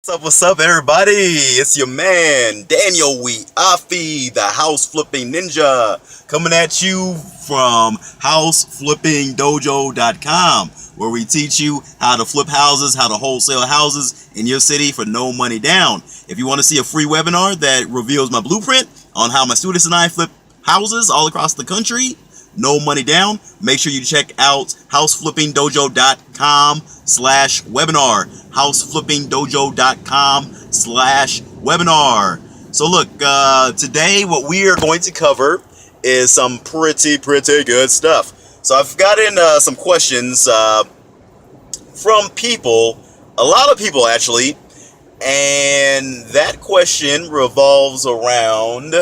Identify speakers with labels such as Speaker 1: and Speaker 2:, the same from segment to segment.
Speaker 1: What's up, everybody? It's your man, Daniel Afi, the House Flipping Ninja, coming at you from houseflippingdojo.com, where we teach you how to flip houses, how to wholesale houses in your city for no money down. If you want to see a free webinar that reveals my blueprint on how my students and I flip houses all across the country, no money down, make sure you check out houseflippingdojo.com/webinar. houseflippingdojo.com/webinar. So look, today what we are going to cover is some pretty good stuff. So I've gotten some questions from people, a lot of people actually, and that question revolves around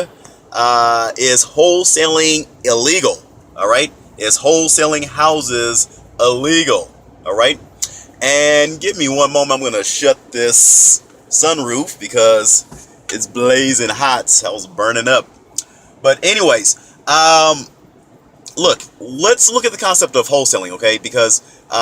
Speaker 1: is wholesaling illegal? All right, is wholesaling houses illegal? All right, and give me one moment. I'm gonna shut this sunroof because it's blazing hot. I was burning up. But anyways, let's look at the concept of wholesaling, okay? Because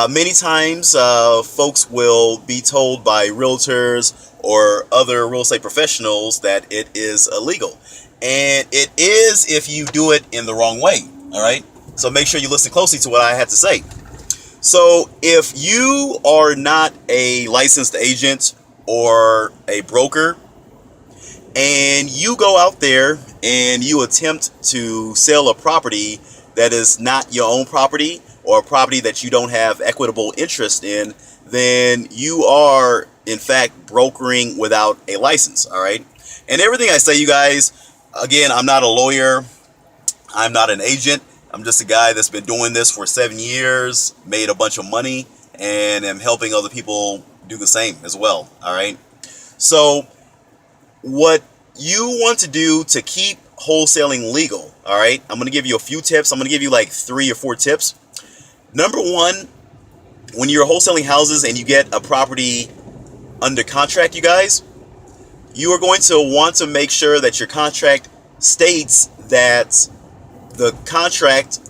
Speaker 1: many times folks will be told by realtors or other real estate professionals that it is illegal. And it is if you do it in the wrong way, all right? So make sure you listen closely to what I had to say. So if you are not a licensed agent or a broker, and you go out there and you attempt to sell a property that is not your own property, or a property that you don't have equitable interest in, then you are in fact brokering without a license, all right? And everything I say, you guys, again, I'm not a lawyer, I'm not an agent, I'm just a guy that's been doing this for 7 years, made a bunch of money, and am helping other people do the same as well, all right? So what you want to do to keep wholesaling legal, all right, I'm going to give you a few tips. I'm going to give you like 3 or 4 tips. Number one, when you're wholesaling houses and you get a property under contract, you guys, you are going to want to make sure that your contract states that the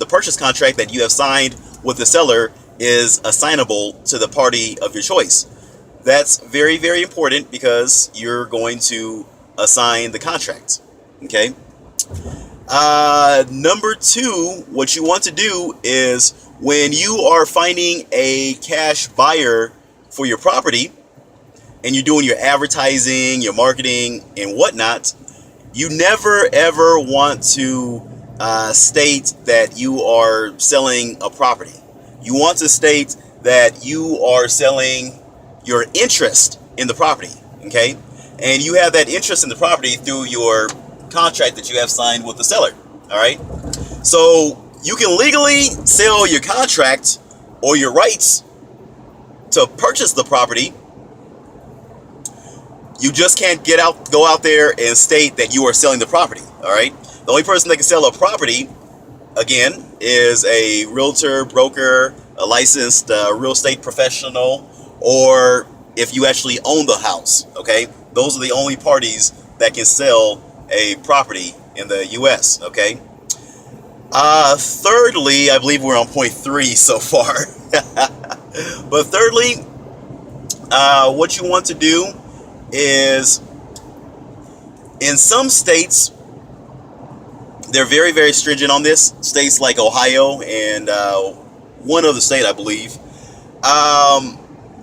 Speaker 1: purchase contract that you have signed with the seller is assignable to the party of your choice. That's very important because you're going to assign the contract, okay? Number 2, what you want to do is when you are finding a cash buyer for your property and you're doing your advertising, your marketing, and whatnot, you never ever want to state that you are selling a property. You want to state that you are selling your interest in the property, okay? And you have that interest in the property through your contract that you have signed with the seller, all right? So you can legally sell your contract or your rights to purchase the property. You just can't go out there and state that you are selling the property, all right? The only person that can sell a property, again, is a realtor, broker, a licensed real estate professional, or if you actually own the house, okay? Those are the only parties that can sell a property in the U.S., okay? Thirdly, I believe we're on point 3 so far. But thirdly, what you want to do is, in some states, they're very stringent on this. States like Ohio and one other state, I believe.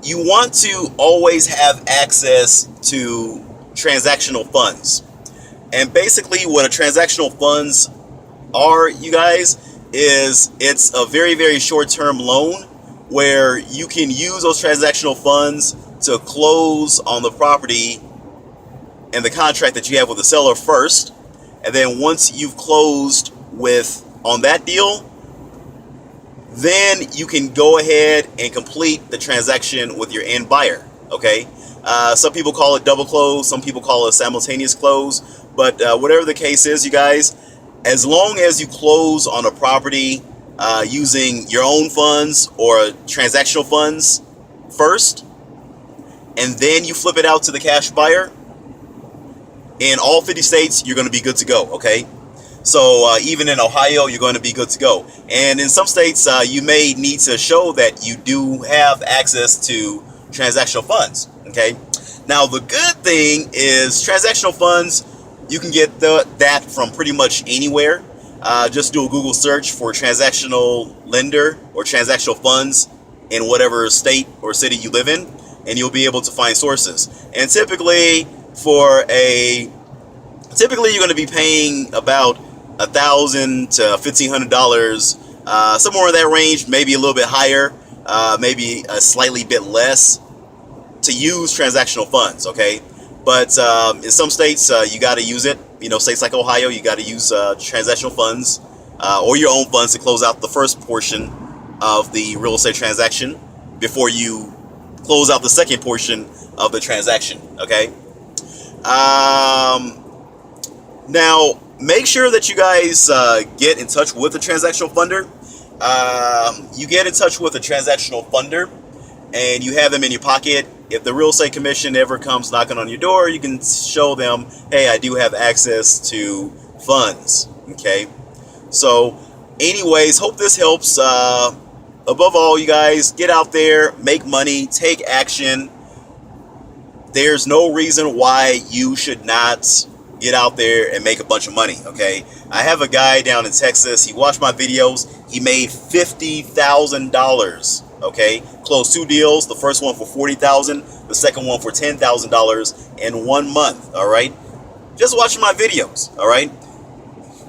Speaker 1: You want to always have access to transactional funds. And basically what a transactional funds are, you guys, is it's a very short-term loan where you can use those transactional funds to close on the property and the contract that you have with the seller first. And then once you've closed on that deal, then you can go ahead and complete the transaction with your end buyer, okay? Some people call it double close, some people call it simultaneous close, but whatever the case is, you guys, as long as you close on a property using your own funds or transactional funds first, and then you flip it out to the cash buyer, in all 50 states, you're going to be good to go, okay? So even in Ohio, you're going to be good to go. And in some states, you may need to show that you do have access to transactional funds, okay? Now, the good thing is transactional funds, you can get that from pretty much anywhere. Just do a Google search for transactional lender or transactional funds in whatever state or city you live in, and you'll be able to find sources. And typically, typically you're going to be paying about $1,000 to $1,500, somewhere in that range, maybe a little bit higher, maybe a slightly bit less, to use transactional funds, okay? But in some states, you got to use it. You know, states like Ohio, you got to use transactional funds or your own funds to close out the first portion of the real estate transaction before you close out the second portion of the transaction, okay? Now, make sure that you guys get in touch with a transactional funder. You get in touch with a transactional funder and you have them in your pocket. If the real estate commission ever comes knocking on your door, you can show them, hey, I do have access to funds. Okay. So anyways, hope this helps. Above all, you guys, get out there, make money, take action. There's no reason why you should not get out there and make a bunch of money. Okay. I have a guy down in Texas. He watched my videos. He made $50,000. Okay, closed 2 deals. The first one for $40,000, the second one for $10,000 in 1 month. All right, just watching my videos. All right,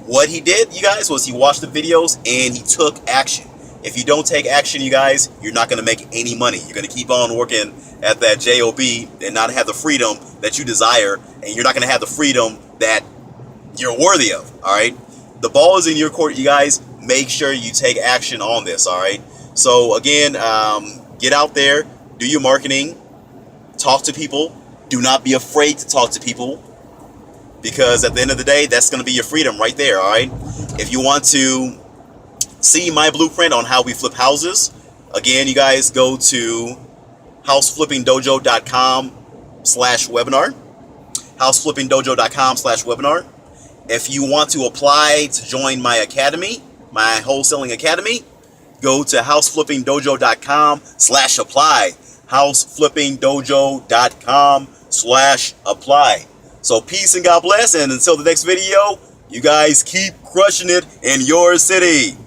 Speaker 1: what he did, you guys, was he watched the videos and he took action. If you don't take action, you guys, you're not going to make any money. You're going to keep on working at that job and not have the freedom that you desire, and you're not going to have the freedom that you're worthy of. All right, the ball is in your court, you guys. Make sure you take action on this. All right. So again, get out there, do your marketing, talk to people. Do not be afraid to talk to people, because at the end of the day, that's going to be your freedom right there. All right. If you want to see my blueprint on how we flip houses, again, you guys go to houseflippingdojo.com/webinar. houseflippingdojo.com/webinar. If you want to apply to join my academy, my wholesaling academy, go to houseflippingdojo.com/apply. houseflippingdojo.com/apply. So peace and God bless. And until the next video, you guys keep crushing it in your city.